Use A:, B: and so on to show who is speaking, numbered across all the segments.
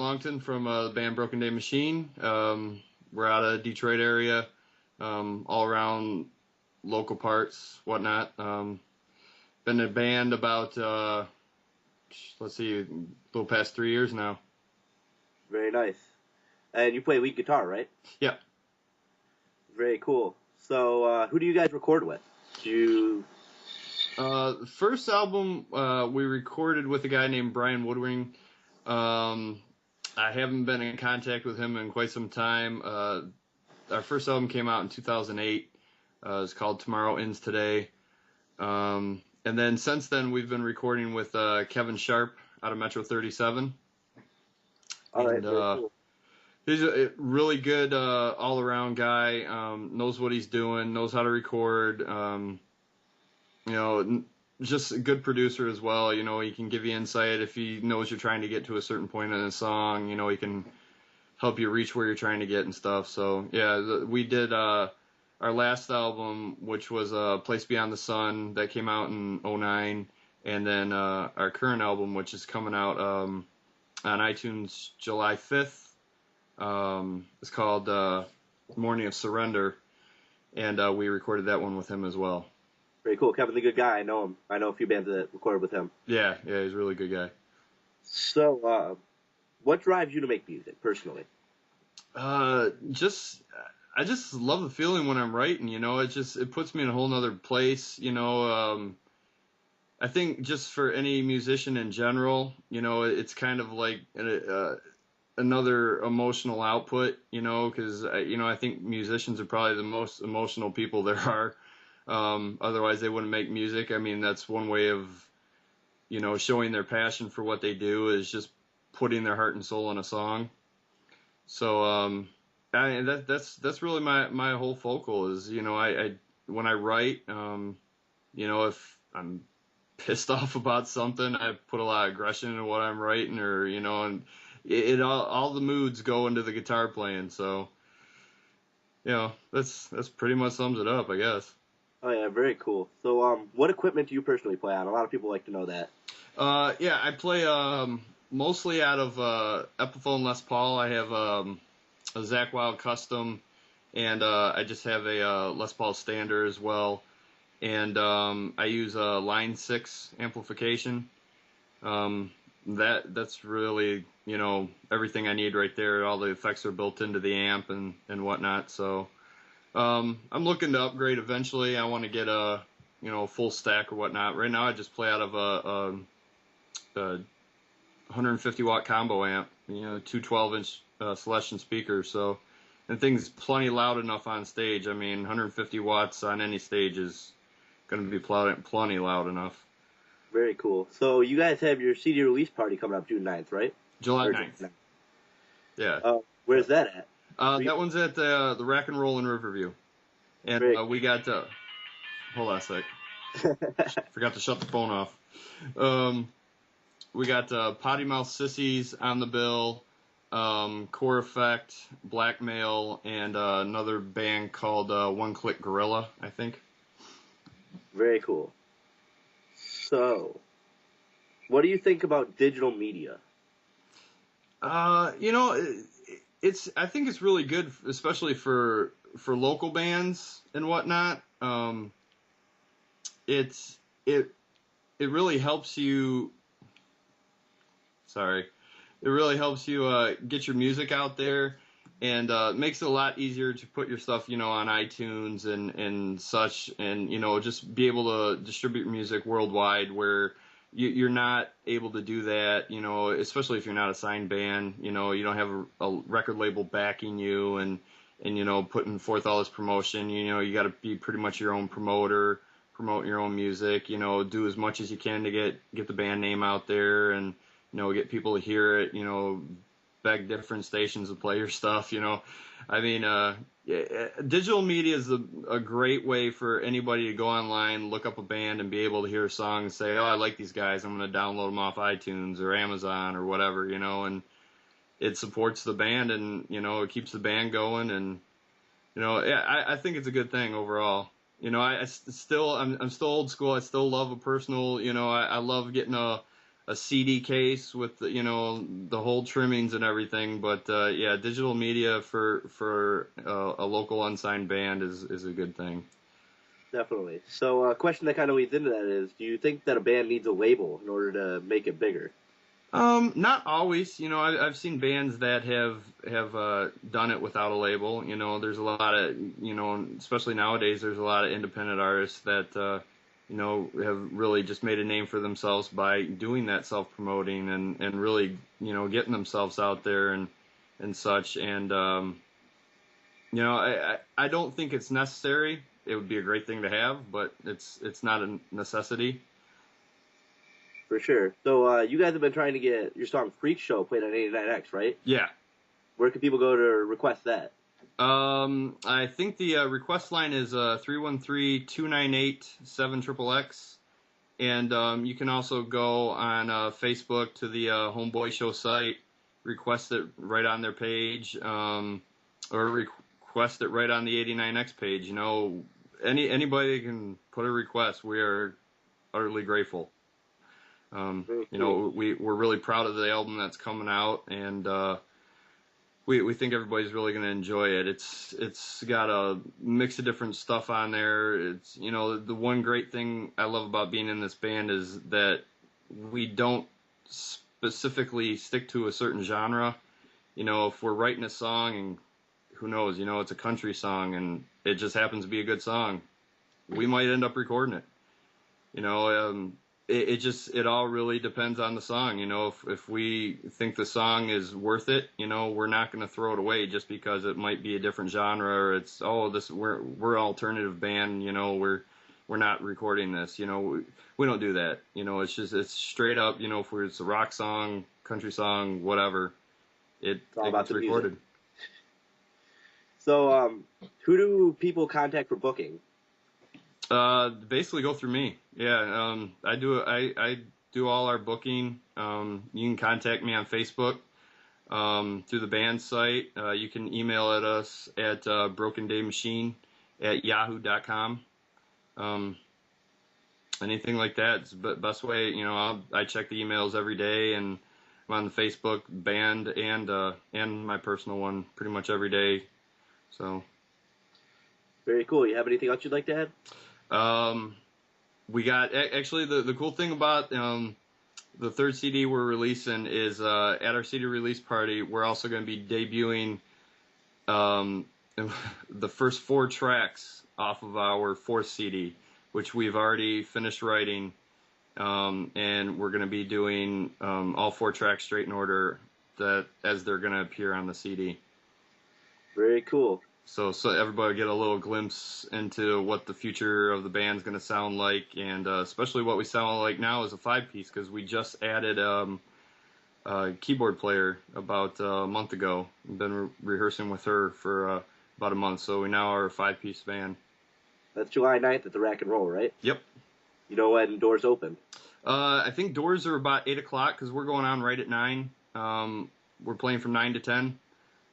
A: Longton from the band Broken Day Machine. We're out of Detroit area, all around local parts, whatnot. Been in a band about, let's see, a little past 3 years now.
B: Very nice. And you play lead guitar, right?
A: Yeah.
B: Very cool. So, who do you guys record with?
A: The first album we recorded with a guy named Brian Woodring. I haven't been in contact with him in quite some time. Our first album came out in 2008. It's called Tomorrow Ends Today. And then since then, we've been recording with Kevin Sharp out of Metro 37.
B: All right,
A: and
B: cool.
A: he's a really good all-around guy. Knows what he's doing. Knows how to record. Just a good producer as well. He can give you insight if he knows you're trying to get to a certain point in a song. He can help you reach where you're trying to get and stuff. So, yeah, we did our last album, which was Place Beyond the Sun, that came out in 2009. And then our current album, which is coming out on iTunes July 5th, is called Morning of Surrender. And we recorded that one with him as well.
B: Very cool. Kevin's a good guy. I know him. I know a few bands that recorded with him.
A: Yeah, he's a really good guy.
B: So, what drives you to make music, personally?
A: I just love the feeling when I'm writing, it puts me in a whole nother place, I think just for any musician in general, it's kind of like another emotional output, because, I think musicians are probably the most emotional people there are. Otherwise they wouldn't make music. I mean, that's one way of, showing their passion for what they do is just putting their heart and soul in a song. So, that's really my whole focal is, I when I write, if I'm pissed off about something, I put a lot of aggression into what I'm writing, or, and it all the moods go into the guitar playing. So, that's pretty much sums it up, I guess.
B: Oh, yeah, very cool. So, what equipment do you personally play on? A lot of people like to know that.
A: I play mostly out of Epiphone Les Paul. I have a Zakk Wylde Custom, and I just have a Les Paul Standard as well. And I use a Line 6 amplification. That's really, everything I need right there. All the effects are built into the amp and whatnot. So I'm looking to upgrade eventually. I want to get a full stack or whatnot. Right now I just play out of a 150 watt combo amp, two 12-inch Celestion speakers. So, and thing's plenty loud enough on stage. I mean, 150 watts on any stage is going to be plenty loud enough.
B: Very cool. So you guys have your CD release party coming up June 9th, right?
A: July 9th. Yeah.
B: Where's that at?
A: That one's at the Rack and Roll in Riverview. And we got, hold on a sec. Forgot to shut the phone off. We got Potty Mouth Sissies on the bill, Core Effect, Blackmail, and another band called One Click Gorilla, I think.
B: Very cool. So, what do you think about digital media?
A: I think it's really good, especially for local bands and whatnot. It really helps you. Sorry, it really helps you get your music out there, and makes it a lot easier to put your stuff, on iTunes and such, and just be able to distribute music worldwide, where you're not able to do that, especially if you're not a signed band, you don't have a record label backing you and putting forth all this promotion. You got to be pretty much your own promoter, promote your own music, do as much as you can to get the band name out there and, get people to hear it, beg different stations to play your stuff, I mean, digital media is a great way for anybody to go online, look up a band, and be able to hear a song and say, oh, I like these guys, I'm going to download them off iTunes or Amazon or whatever, and it supports the band and, it keeps the band going. And, I think it's a good thing overall. I'm still old school. I still love a personal, I love getting a a CD case with the whole trimmings and everything. But yeah, digital media for a local unsigned band is a good thing.
B: Definitely. So a question that kind of leads into that is, do you think that a band needs a label in order to make it bigger?
A: Not always. I've seen bands that have done it without a label. There's a lot of, especially nowadays, there's a lot of independent artists that, have really just made a name for themselves by doing that self-promoting and really, getting themselves out there and such. And, I don't think it's necessary. It would be a great thing to have, but it's not a necessity.
B: For sure. So you guys have been trying to get your song Freak Show played on 89X, right?
A: Yeah.
B: Where can people go to request that?
A: I think the request line is 313-298-7XXX. And you can also go on Facebook to the Homeboy Show site, request it right on their page, or request it right on the 89X page. Anybody can put a request. We are utterly grateful. We're really proud of the album that's coming out, and we think everybody's really going to enjoy it. It's got a mix of different stuff on there. It's the one great thing I love about being in this band is that we don't specifically stick to a certain genre. If we're writing a song and who knows, it's a country song and it just happens to be a good song, we might end up recording it. It all really depends on the song. If we think the song is worth it, we're not going to throw it away just because it might be a different genre or it's we're an alternative band. We're not recording this. We don't do that. It's straight up. If it's a rock song, country song, whatever, it gets recorded.
B: So, who do people contact for booking?
A: Basically go through me. Yeah. I do all our booking. You can contact me on Facebook, through the band site. You can email at us at, brokendaymachine@yahoo.com. Anything like that. It's the best way, I check the emails every day and I'm on the Facebook band and my personal one pretty much every day. So.
B: Very cool. You have anything else you'd like to add?
A: We got actually the cool thing about the third CD we're releasing is at our CD release party we're also going to be debuting the first 4 tracks off of our 4th CD, which we've already finished writing, and we're going to be doing all 4 tracks straight in order as they're going to appear on the CD.
B: Very cool.
A: So everybody get a little glimpse into what the future of the band's going to sound like, and especially what we sound like now as a 5-piece, because we just added a keyboard player about a month ago. We've been rehearsing with her for about a month, so we now are a 5-piece band.
B: That's July 9th at the Rack and Roll, right?
A: Yep.
B: You know when doors open?
A: I think doors are about 8 o'clock, because we're going on right at 9. We're playing from 9 to 10.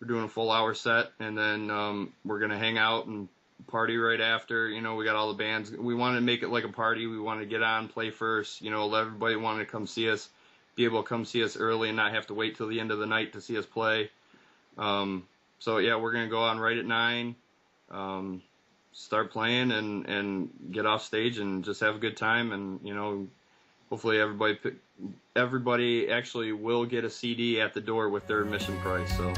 A: We're doing a full hour set, and then we're going to hang out and party right after. We got all the bands. We wanted to make it like a party. We wanted to get on, play first, let everybody wanted to come see us, be able to come see us early and not have to wait till the end of the night to see us play. So, yeah, we're going to go on right at 9, start playing and get off stage and just have a good time. And, hopefully everybody actually will get a CD at the door with their admission price. So.